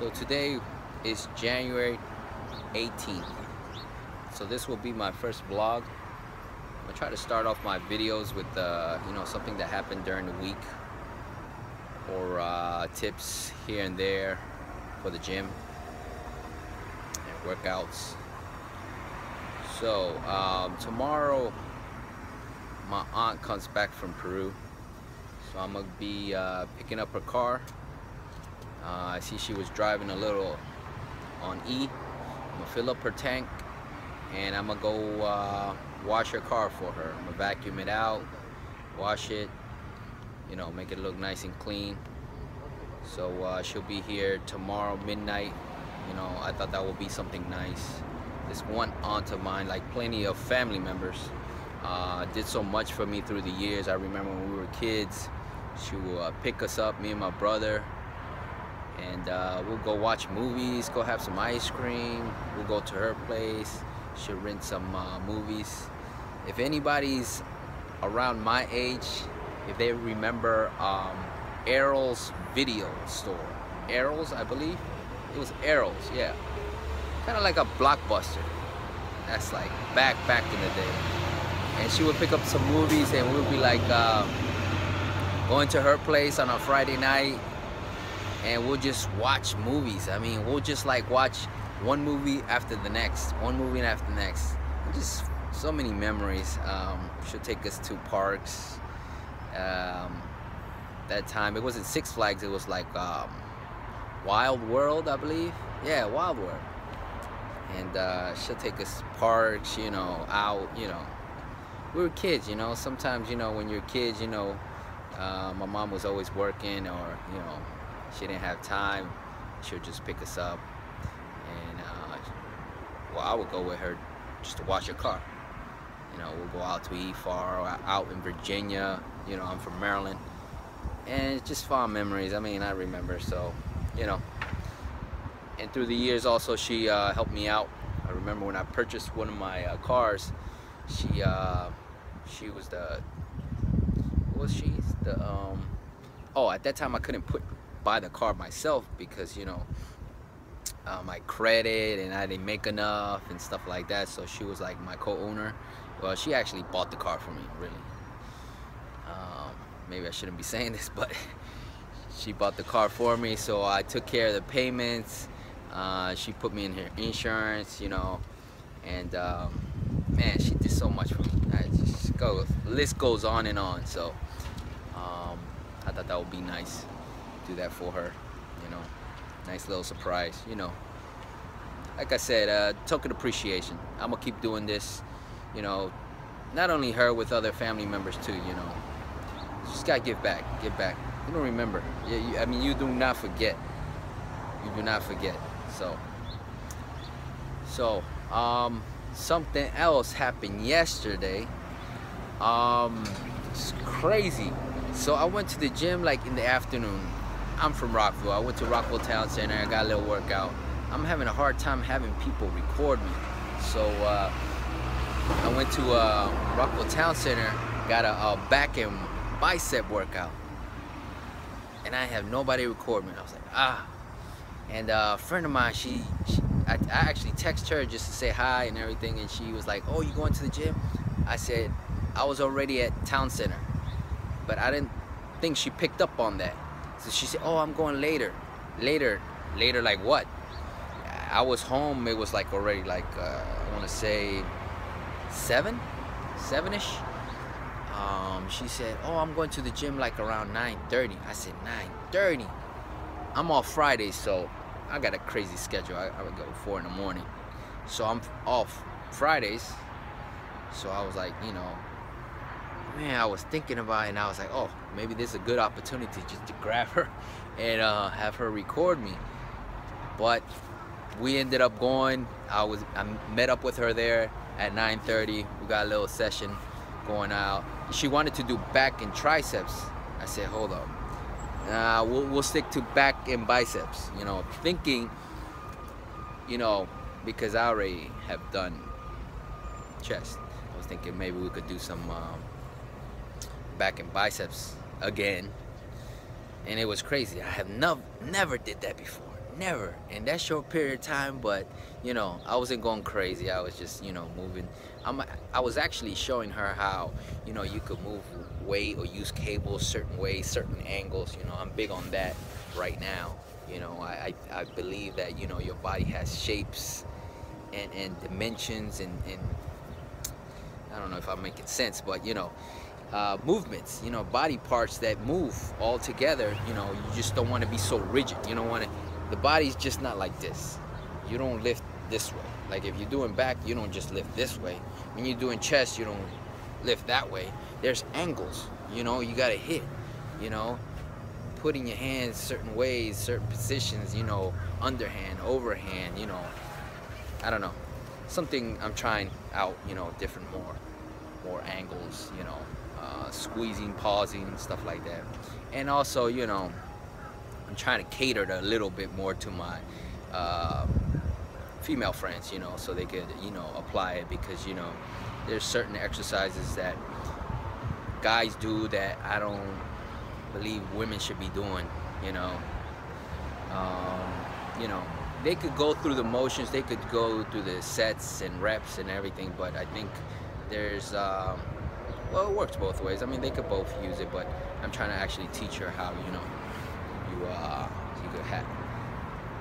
So today is January 18th. So this will be my first vlog. I'm gonna try to start off my videos with something that happened during the week, or tips here and there for the gym and workouts. So tomorrow my aunt comes back from Peru, so I'm gonna be picking up her car. I see she was driving a little on E. I'm gonna fill up her tank and I'm gonna go wash her car for her. I'm gonna vacuum it out, wash it, make it look nice and clean. So she'll be here tomorrow midnight. I thought that would be something nice. This one aunt of mine, like plenty of family members, did so much for me through the years. I remember when we were kids, she would pick us up, me and my brother, and we'll go watch movies, go have some ice cream. We'll go to her place. She'll rent some movies. If anybody's around my age, if they remember Errol's video store, Errol's, I believe it was Errol's, yeah, kind of like a Blockbuster. That's like back in the day. And she would pick up some movies, and we'll be like going to her place on a Friday night, and we'll just watch movies. I mean, we'll just like watch one movie after the next, one movie after the next. And just so many memories. She'll take us to parks. That time it wasn't Six Flags, it was like Wild World, I believe. Yeah, Wild World. And she'll take us parks, out, we were kids, sometimes, when you're kids, my mom was always working, or she didn't have time. She'll just pick us up, and I would go with her just to wash her car. We'll go out to eat far, or out in Virginia. I'm from Maryland, and it's just fond memories. I mean, I remember. So, and through the years also, she helped me out. I remember when I purchased one of my cars, she was at that time I couldn't buy the car myself because my credit, and I didn't make enough and stuff like that. So she was like my co-owner. Well, she actually bought the car for me, really. Maybe I shouldn't be saying this, but she bought the car for me, so I took care of the payments. She put me in her insurance, and man, she did so much for me. The list goes on and on. So I thought that would be nice to do that for her, nice little surprise. Like I said, token appreciation. I'm gonna keep doing this, not only her, with other family members too. Just gotta give back. You don't remember. I mean, you do not forget. You do not forget. So something else happened yesterday. It's crazy. So I went to the gym like in the afternoon. I'm from Rockville. I went to Rockville Town Center. I got a little workout. I'm having a hard time having people record me. So I went to Rockville Town Center, got a back and bicep workout, and I have nobody record me. I was like, And a friend of mine, I actually texted her just to say hi and everything, and she was like, "Oh, you going to the gym?" I said I was already at Town Center, but I didn't think she picked up on that. So she said, "Oh, I'm going later." Later like what? I was home. It was like already like I want to say 7-ish. She said, "Oh, I'm going to the gym like around 9:30. I said 9:30. I'm off Fridays, so I got a crazy schedule. I would go 4 in the morning, so I'm off Fridays. So I was like, man, I was thinking about it, and I was like, oh, maybe this is a good opportunity just to grab her and have her record me. But we ended up going. I met up with her there at 9:30. We got a little session going out. She wanted to do back and triceps. I said, hold up. We'll stick to back and biceps, thinking, because I already have done chest. I was thinking maybe we could do some back and biceps again. And it was crazy. I have never did that before. never in that short period of time. But you know, I wasn't going crazy. I was just, you know, moving. I was actually showing her how, you know, you could move weight or use cables certain ways, certain angles. You know, I'm big on that right now. You know, I believe that, you know, your body has shapes and dimensions and I don't know if I'm making sense, but you know, movements, you know, body parts that move all together. You know, you just don't want to be so rigid. You don't want to, the body's just not like this. You don't lift this way. Like if you're doing back, you don't just lift this way. When you're doing chest, you don't lift that way. There's angles, you know, you gotta hit, you know, putting your hands certain ways, certain positions, you know, underhand, overhand, you know, I don't know. Something I'm trying out, you know, different more angles, you know, squeezing, pausing, stuff like that. And also, you know, I'm trying to cater a little bit more to my female friends, you know, so they could, you know, apply it, because, you know, there's certain exercises that guys do that I don't believe women should be doing, you know. You know, they could go through the motions, they could go through the sets and reps and everything, but I think there's, well, it works both ways. I mean, they could both use it, but I'm trying to actually teach her how, you know, you could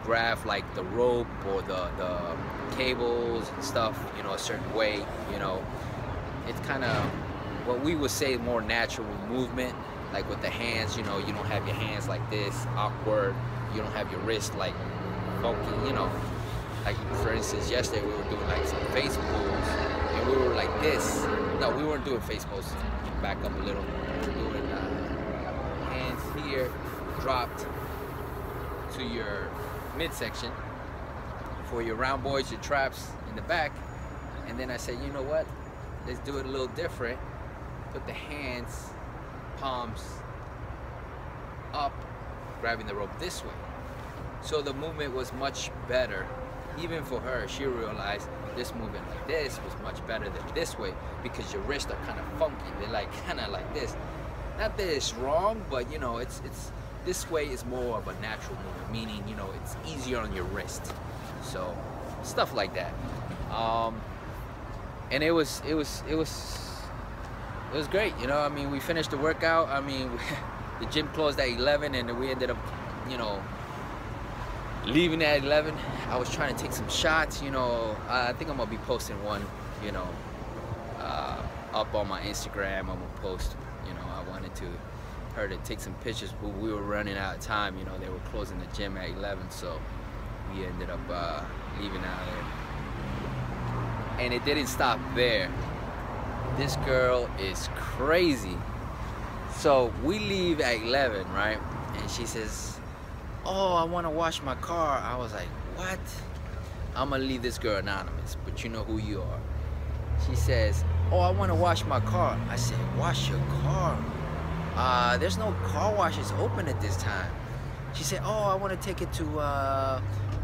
grab like the rope or the cables and stuff, you know, a certain way, you know. It's kind of what we would say more natural movement, like with the hands, you know, you don't have your hands like this, awkward, you don't have your wrist like funky, you know. Like for instance, yesterday we were doing like some face pulls and we were like this. No, we weren't doing face pulls, back up a little. We were doing hands here, dropped to your midsection for your round boys, your traps in the back. And then I said, you know what, let's do it a little different. Put the hands, palms up, grabbing the rope this way. So the movement was much better. Even for her, she realized this movement like this was much better than this way, because your wrists are kind of funky. They're like kind of like this. Not that it's wrong, but you know, it's this way is more of a natural movement, meaning, you know, it's easier on your wrist. So stuff like that. And it was great, you know. I mean, we finished the workout. I mean, the gym closed at 11 and we ended up, you know, leaving at 11. I was trying to take some shots, you know. I think I'm gonna be posting one, you know, up on my Instagram. I'm gonna post, you know, I wanted her to take some pictures, but we were running out of time. You know, they were closing the gym at 11, so we ended up leaving out of there. And it didn't stop there. This girl is crazy. So we leave at 11, right? And she says, oh, I want to wash my car. I was like, what? I'm gonna leave this girl anonymous, but you know who you are. She says, oh, I want to wash my car. I said, wash your car? There's no car washes open at this time. She said, oh, I want to take it to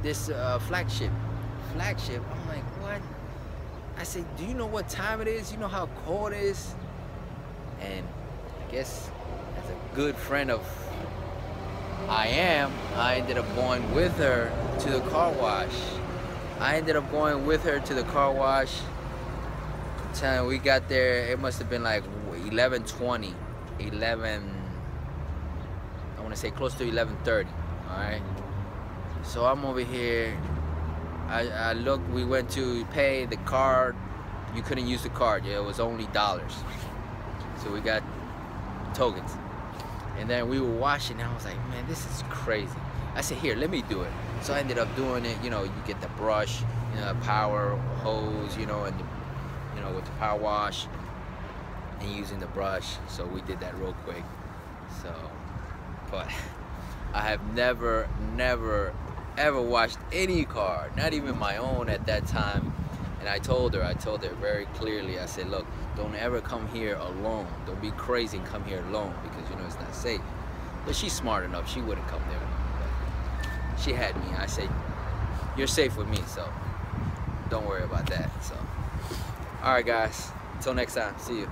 this flagship. Flagship? I'm like, what? I said, do you know what time it is? You know how cold it is? And I guess as a good friend of I ended up going with her to the car wash. I ended up going with her to the car wash. Time we got there, it must have been like 11:20, I want to say close to 11:30. All right. So I'm over here. I look. We went to pay the card. You couldn't use the card. Yeah, it was only dollars. So we got tokens. And then we were washing, and I was like, man, this is crazy. I said, here, let me do it. So I ended up doing it. You know, you get the brush, you know, power hose, you know, and you know, with the power wash and using the brush. So we did that real quick. So, but I have never ever washed any car, not even my own at that time. And I told her very clearly, I said, look, don't ever come here alone. Don't be crazy and come here alone, because you know it's not safe. But she's smart enough, she wouldn't come there. But she had me. I said, you're safe with me, so don't worry about that. So, all right, guys, until next time, see you.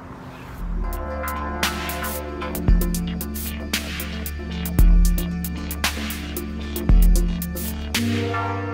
Peace.